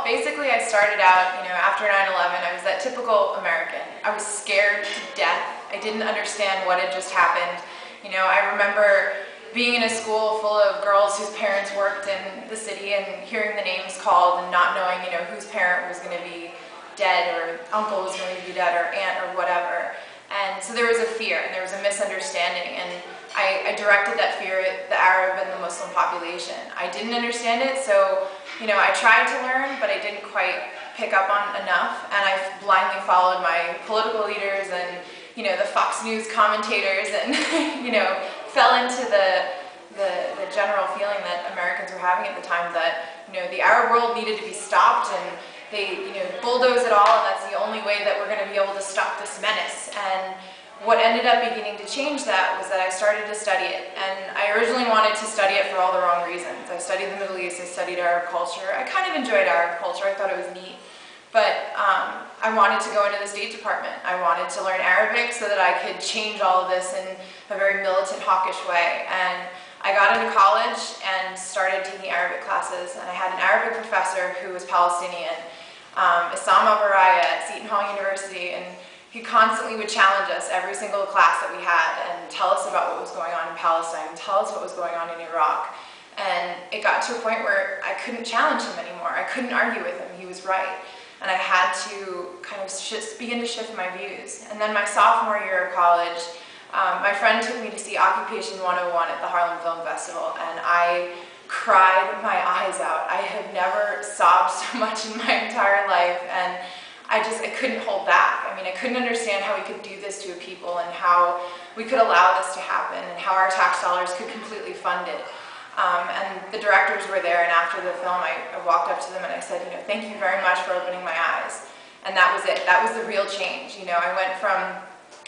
basically I started out, after 9/11, I was that typical American. I was scared to death. I didn't understand what had just happened. I remember being in a school full of girls whose parents worked in the city and hearing the names called and not knowing, whose parent was going to be dead or uncle was going to be dead or aunt or whatever. And so there was a fear and there was a misunderstanding, and I directed that fear at the Arab and the Muslim population. I didn't understand it, so I tried to learn, but I didn't quite pick up on enough, and I blindly followed my political leaders and the Fox News commentators, and fell into the general feeling that Americans were having at the time that the Arab world needed to be stopped, and they bulldoze it all, and that's the only way that we're going to be able to stop this menace. And what ended up beginning to change that was that I started to study it, and I originally wanted to study it for all the wrong reasons. I studied the Middle East, I studied Arab culture. I kind of enjoyed Arab culture, I thought it was neat. But I wanted to go into the State Department. I wanted to learn Arabic so that I could change all of this in a very militant, hawkish way. And I got into college and started taking Arabic classes, and I had an Arabic professor who was Palestinian, Issam Al-Baraya at Seton Hall University, and he constantly would challenge us every single class that we had and tell us about what was going on in Palestine and tell us what was going on in Iraq. And it got to a point where I couldn't challenge him anymore. I couldn't argue with him. He was right. And I had to kind of begin to shift my views. And then my sophomore year of college, my friend took me to see Occupation 101 at the Harlem Film Festival, and I cried my eyes out. I had never sobbed so much in my entire life, and I couldn't hold back. I mean, I couldn't understand how we could do this to a people and how we could allow this to happen and how our tax dollars could completely fund it. And the directors were there, and after the film I walked up to them and I said, thank you very much for opening my eyes. And that was it. That was the real change. I went from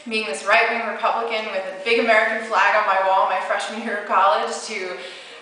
being this right-wing Republican with a big American flag on my wall my freshman year of college to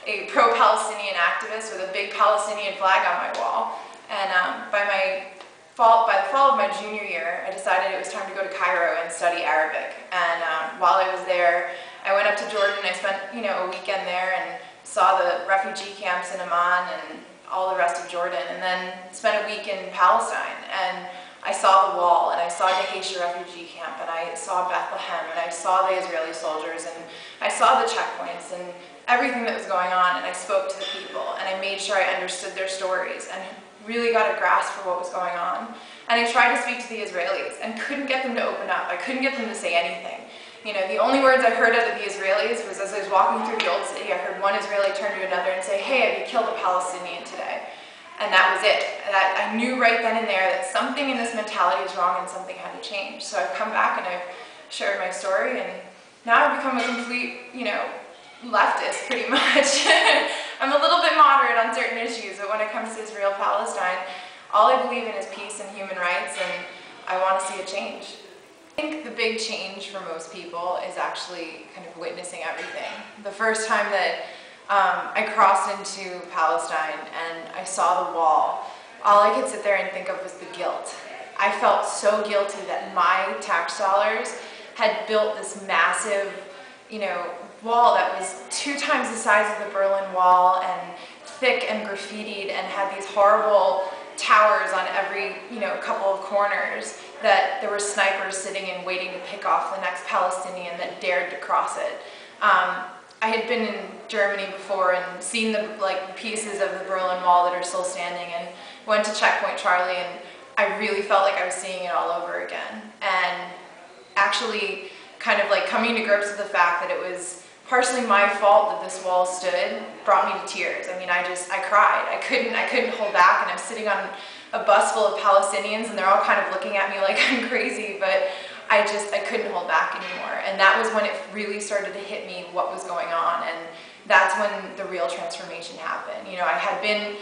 a pro-Palestinian activist with a big Palestinian flag on my wall. And by the fall of my junior year, I decided it was time to go to Cairo and study Arabic. And while I was there, I went up to Jordan. I spent a weekend there and saw the refugee camps in Amman and all the rest of Jordan, and then spent a week in Palestine. And I saw the wall, and I saw Geisha refugee camp, and I saw Bethlehem, and I saw the Israeli soldiers, and I saw the checkpoints and everything that was going on, and I spoke to the people, and I made sure I understood their stories and really got a grasp for what was going on. And I tried to speak to the Israelis and couldn't get them to open up. I couldn't get them to say anything. The only words I heard out of the Israelis was as I was walking through the old city, I heard one Israeli turn to another and say, "Hey, have you killed a Palestinian today?" And that was it. I knew right then and there that something in this mentality was wrong and something had to change. So I've come back and I've shared my story, and now I've become a complete, leftist pretty much. I'm a little bit moderate on certain issues, but when it comes to Israel-Palestine, all I believe in is peace and human rights, and I want to see a change. I think the big change for most people is actually kind of witnessing everything. The first time that I crossed into Palestine and I saw the wall, all I could sit there and think of was the guilt. I felt so guilty that my tax dollars had built this massive, wall that was 2 times the size of the Berlin Wall and thick and graffitied and had these horrible towers on every, couple of corners that there were snipers sitting and waiting to pick off the next Palestinian that dared to cross it. I had been in Germany before and seen the pieces of the Berlin Wall that are still standing, and went to Checkpoint Charlie, and I really felt like I was seeing it all over again. And actually kind of coming to grips with the fact that it was partially my fault that this wall stood brought me to tears. I mean, I cried. I couldn't hold back, and I'm sitting on a bus full of Palestinians, and they're all kind of looking at me like I'm crazy, but I couldn't hold back anymore. And that was when it really started to hit me what was going on, and that's when the real transformation happened. I had been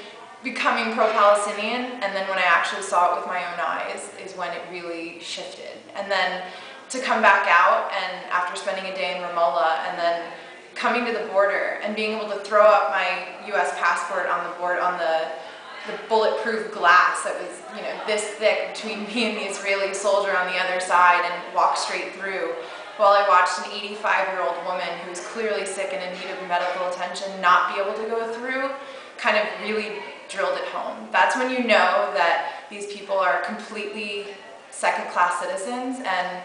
becoming pro-Palestinian, and then when I actually saw it with my own eyes is when it really shifted. And then to come back out, and after spending a day in Ramallah, and then coming to the border and being able to throw up my U.S. passport on the bulletproof glass that was, this thick between me and the Israeli soldier on the other side, and walk straight through, while I watched an 85-year-old woman who was clearly sick and in need of medical attention not be able to go through, kind of really drilled at home. That's when you know that these people are completely second-class citizens and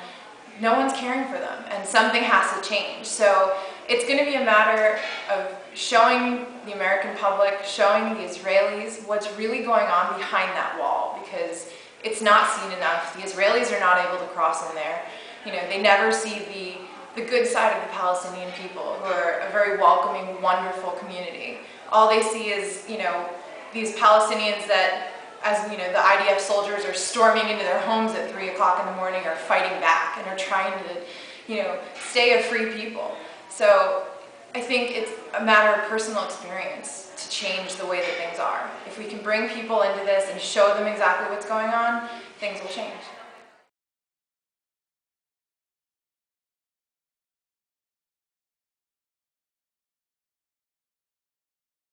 no one's caring for them, and something has to change. So it's going to be a matter of showing the American public, showing the Israelis what's really going on behind that wall, because it's not seen enough. The Israelis are not able to cross in there. You know, they never see the good side of the Palestinian people, who are a very welcoming, wonderful community. All they see is, you know, these Palestinians that, as you know, the IDF soldiers are storming into their homes at 3 o'clock in the morning, are fighting back and are trying to, you know, stay a free people. So I think it's a matter of personal experience to change the way that things are. If we can bring people into this and show them exactly what's going on, things will change.